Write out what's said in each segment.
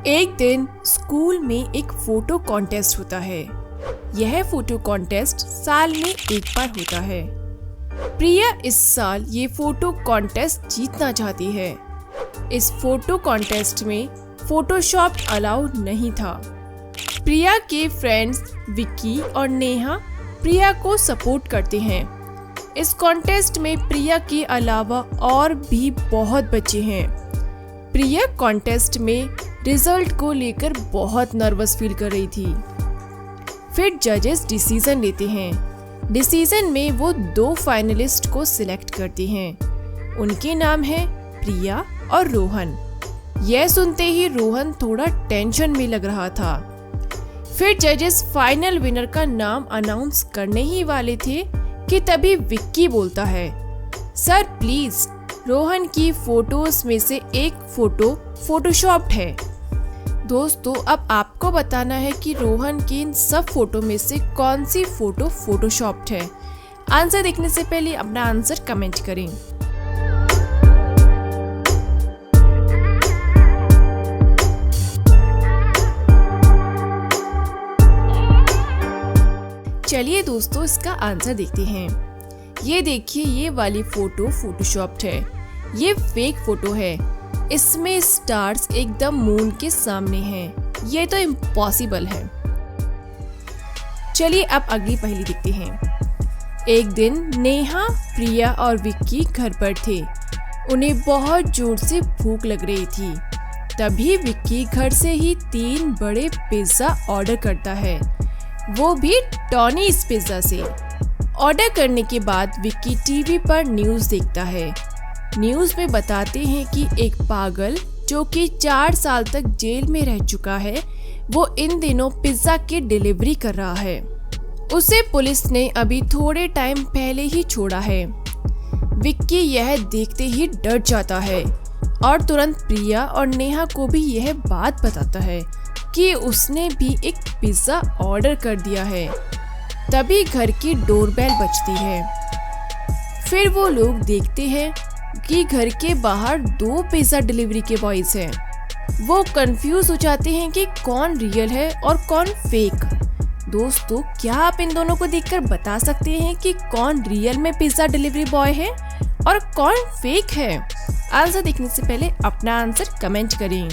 एक दिन स्कूल में एक फोटो कॉन्टेस्ट होता है। यह फोटो कॉन्टेस्ट साल में एक बार होता है। प्रिया इस साल ये फोटो कॉन्टेस्ट जीतना चाहती है। इस फोटो कॉन्टेस्ट में फोटोशॉप अलाउड नहीं था। प्रिया के फ्रेंड्स विक्की और नेहा प्रिया को सपोर्ट करते हैं। इस कॉन्टेस्ट में प्रिया के अलावा और भी बहुत बच्चे हैं। प्रिया कॉन्टेस्ट में रिजल्ट को लेकर बहुत नर्वस फील कर रही थी। फिर जजेस डिसीजन लेते हैं। डिसीजन में वो 2 फाइनलिस्ट को सिलेक्ट करते हैं। उनके नाम हैं प्रिया और रोहन। यह सुनते ही रोहन थोड़ा टेंशन में लग रहा था। फिर जजेस फाइनल विनर का नाम अनाउंस करने ही वाले थे कि तभी विक्की बोलता है, सर प्लीज, रोहन की फोटोज में से एक फोटो फोटोशॉप्ड है। दोस्तों, अब आपको बताना है कि रोहन की इन सब फोटो में से कौन सी फोटो फोटोशॉप्ड है। आंसर देखने से पहले अपना आंसर कमेंट करें। चलिए दोस्तों, इसका आंसर देखते हैं। ये देखिए, ये वाली फोटो फोटोशॉप्ड है। ये फेक फोटो है। इसमें स्टार्स एकदम मून के सामने हैं। ये तो इम्पॉसिबल है। चलिए अब अगली पहेली देखते हैं। एक दिन नेहा, प्रिया और विक्की घर पर थे। उन्हें बहुत जोर से भूख लग रही थी। तभी विक्की घर से ही 3 बड़े पिज्जा ऑर्डर करता है, वो भी टॉनीज पिज्जा से। ऑर्डर करने के बाद विक्की टीवी पर न्यूज़ देखता है। न्यूज़ में बताते हैं कि एक पागल जो कि 4 साल तक जेल में रह चुका है, वो इन दिनों पिज्जा की डिलीवरी कर रहा है। उसे पुलिस ने अभी थोड़े टाइम पहले ही छोड़ा है। विक्की यह देखते ही डर जाता है और तुरंत प्रिया और नेहा को भी यह बात बताता है कि उसने भी एक पिज्जा ऑर्डर कर दिया है। तभी घर की डोरबेल बजती है। फिर वो लोग देखते हैं कि घर के बाहर 2 पिज्जा डिलीवरी के बॉयज हैं। वो कंफ्यूज हो जाते हैं कि कौन रियल है और कौन फेक। दोस्तों, क्या आप इन दोनों को देखकर बता सकते हैं कि कौन रियल में पिज्जा डिलीवरी बॉय है और कौन फेक है? आंसर देखने से पहले अपना आंसर कमेंट करें।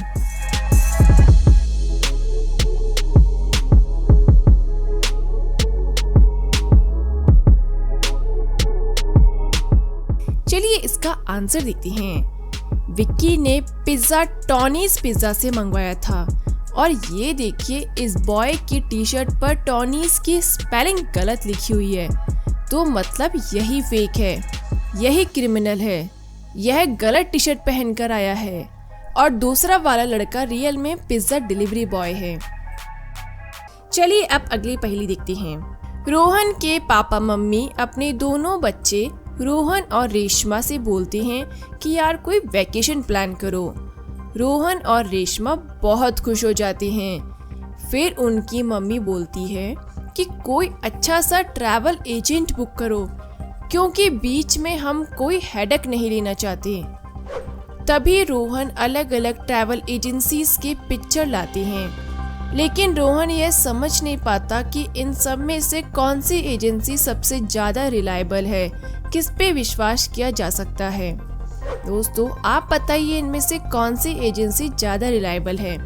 चलिए इसका आंसर देखते हैं। विक्की ने पिज्जा टॉनीज पिज्जा से मंगवाया था और ये देखिए, इस बॉय की टी शर्ट पर टॉनीज की स्पेलिंग गलत लिखी हुई है। तो मतलब यही फेक है, यही क्रिमिनल है। यह गलत टी शर्ट पहनकर आया है और दूसरा वाला लड़का रियल में पिज्जा डिलीवरी बॉय है। चलिए अब अगली पहेली देखते हैं। रोहन के पापा मम्मी अपने दोनों बच्चे रोहन और रेशमा से बोलते हैं कि यार कोई वैकेशन प्लान करो। रोहन और रेशमा बहुत खुश हो जाते हैं। फिर उनकी मम्मी बोलती है कि कोई अच्छा सा ट्रैवल एजेंट बुक करो, क्योंकि बीच में हम कोई हेडेक नहीं लेना चाहते। तभी रोहन अलग अलग ट्रैवल एजेंसीज के पिक्चर लाते हैं, लेकिन रोहन यह समझ नहीं पाता कि इन सब में से कौन सी एजेंसी सबसे ज़्यादा रिलायबल है, किस पे विश्वास किया जा सकता है। दोस्तों, आप बताइए इनमें से कौन सी एजेंसी ज़्यादा रिलायबल है।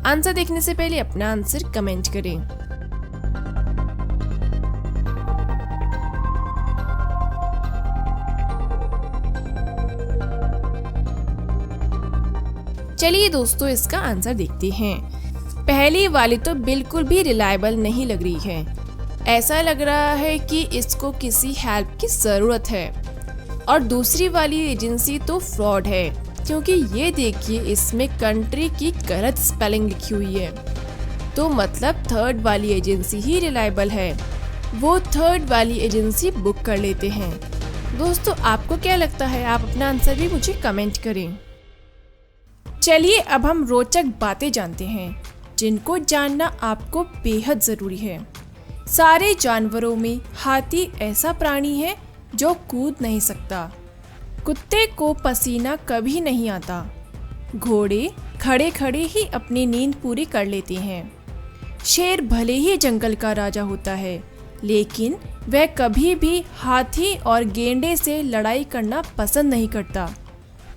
आंसर देखने से पहले अपना आंसर कमेंट करें। चलिए दोस्तों, इसका आंसर देखते हैं। पहली वाली तो बिल्कुल भी रिलायबल नहीं लग रही है। ऐसा लग रहा है कि इसको किसी हेल्प की ज़रूरत है। और दूसरी वाली एजेंसी तो फ्रॉड है, क्योंकि ये देखिए, इसमें कंट्री की गलत स्पेलिंग लिखी हुई है। तो मतलब थर्ड वाली एजेंसी ही रिलायबल है। वो थर्ड वाली एजेंसी बुक कर लेते हैं। दोस्तों, आपको क्या लगता है? आप अपना आंसर भी मुझे कमेंट करें। चलिए अब हम रोचक बातें जानते हैं, जिनको जानना आपको बेहद ज़रूरी है। सारे जानवरों में हाथी ऐसा प्राणी है जो कूद नहीं सकता। कुत्ते को पसीना कभी नहीं आता। घोड़े खड़े खड़े ही अपनी नींद पूरी कर लेते हैं। शेर भले ही जंगल का राजा होता है, लेकिन वह कभी भी हाथी और गेंडे से लड़ाई करना पसंद नहीं करता।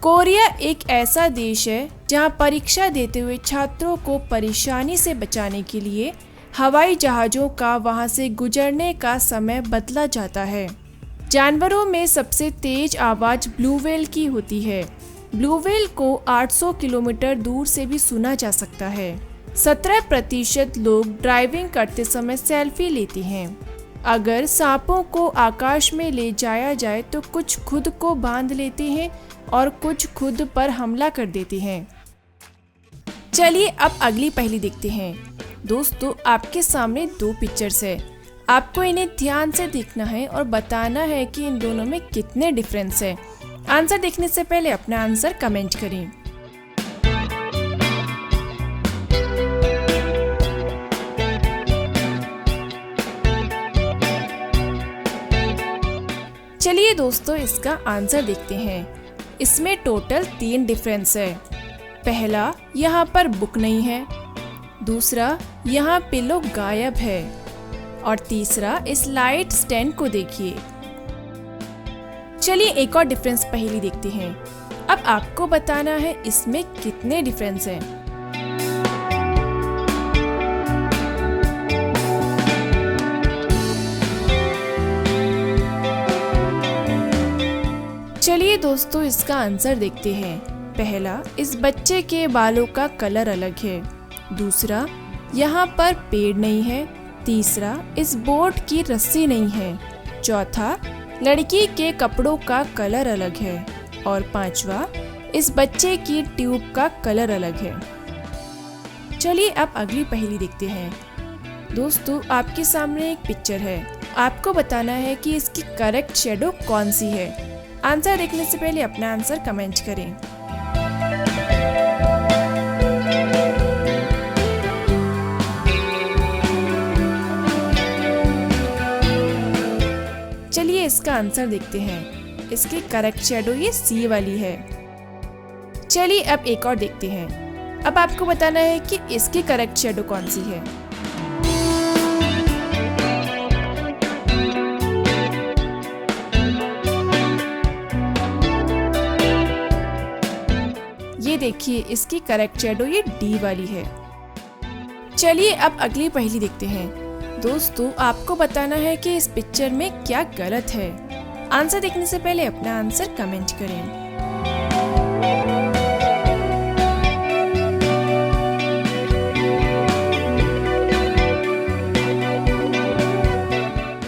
कोरिया एक ऐसा देश है जहां परीक्षा देते हुए छात्रों को परेशानी से बचाने के लिए हवाई जहाज़ों का वहां से गुजरने का समय बदला जाता है। जानवरों में सबसे तेज आवाज़ ब्लू व्हेल की होती है। ब्लू व्हेल को 800 किलोमीटर दूर से भी सुना जा सकता है। 17% लोग ड्राइविंग करते समय सेल्फी लेते हैं। अगर सांपों को आकाश में ले जाया जाए तो कुछ खुद को बांध लेते हैं और कुछ खुद पर हमला कर देते हैं। चलिए अब अगली पहेली देखते हैं। दोस्तों, आपके सामने 2 पिक्चर्स है। आपको इन्हें ध्यान से देखना है और बताना है कि इन दोनों में कितने डिफरेंस है। आंसर देखने से पहले अपना आंसर कमेंट करें। चलिए दोस्तों, इसका आंसर देखते हैं। इसमें टोटल 3 डिफरेंस है। पहला, यहाँ पर बुक नहीं है। दूसरा, यहाँ पिलो गायब है। और तीसरा, इस लाइट स्टैंड को देखिए। चलिए एक और डिफरेंस पहेली देखते हैं। अब आपको बताना है इसमें कितने डिफरेंस हैं। चलिए दोस्तों, इसका आंसर देखते हैं। पहला, इस बच्चे के बालों का कलर अलग है। दूसरा, यहाँ पर पेड़ नहीं है। तीसरा, इस बोट की रस्सी नहीं है। चौथा, लड़की के कपड़ों का कलर अलग है। और पांचवा, इस बच्चे की ट्यूब का कलर अलग है। चलिए अब अगली पहेली देखते हैं। दोस्तों, आपके सामने एक पिक्चर है। आपको बताना है कि इसकी करेक्ट शेडो कौन सी है। आंसर देखने से पहले अपना आंसर कमेंट करें। चलिए इसका आंसर देखते हैं। इसकी करेक्ट शेडो ये सी वाली है। चलिए अब एक और देखते हैं। अब आपको बताना है कि इसकी करेक्ट शेडो कौन सी है। ये देखिए, इसकी करेक्ट शेडो ये डी वाली है। चलिए अब अगली पहेली देखते हैं। दोस्तों, आपको बताना है कि इस पिक्चर में क्या गलत है। आंसर देखने से पहले अपना आंसर कमेंट करें।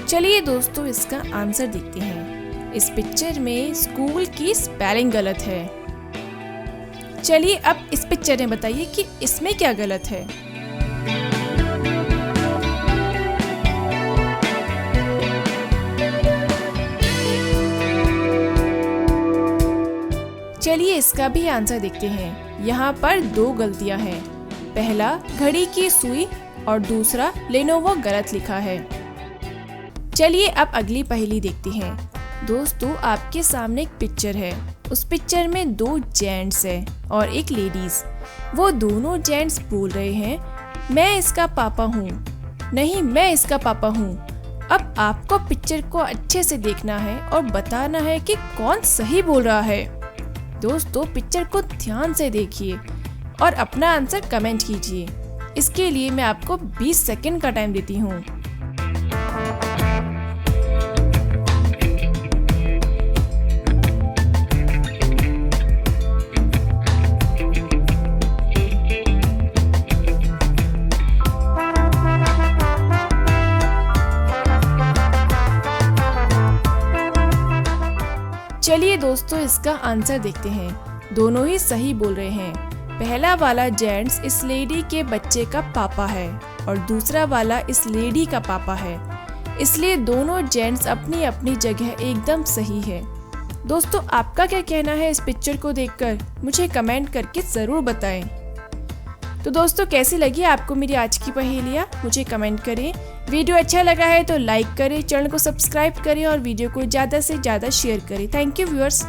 चलिए दोस्तों, इसका आंसर देखते हैं। इस पिक्चर में स्कूल की स्पेलिंग गलत है। चलिए अब इस पिक्चर में बताइए कि इसमें क्या गलत है। चलिए इसका भी आंसर देखते हैं। यहाँ पर 2 गलतियाँ हैं। पहला, घड़ी की सुई और दूसरा, लेनोवो गलत लिखा है। चलिए अब अगली पहेली देखते हैं। दोस्तों, आपके सामने एक पिक्चर है। उस पिक्चर में 2 जेंट्स हैं और एक लेडीज। वो दोनों जेंट्स बोल रहे हैं, मैं इसका पापा हूँ। नहीं, मैं इसका पापा हूँ। अब आपको पिक्चर को अच्छे से देखना है और बताना है कि कौन सही बोल रहा है। दोस्तों, पिक्चर को ध्यान से देखिए और अपना आंसर कमेंट कीजिए। इसके लिए मैं आपको 20 सेकंड का टाइम देती हूँ। चलिए दोस्तों, इसका आंसर देखते हैं। दोनों ही सही बोल रहे हैं। पहला वाला जेंट्स इस लेडी के बच्चे का पापा है और दूसरा वाला इस लेडी का पापा है, इसलिए दोनों जेंट्स अपनी अपनी जगह एकदम सही है। दोस्तों, आपका क्या कहना है इस पिक्चर को देखकर, मुझे कमेंट करके ज़रूर बताएं। तो दोस्तों, कैसी लगी आपको मेरी आज की पहेलियाँ, मुझे कमेंट करें। वीडियो अच्छा लगा है तो लाइक करें, चैनल को सब्सक्राइब करें और वीडियो को ज़्यादा से ज़्यादा शेयर करें। Thank you viewers.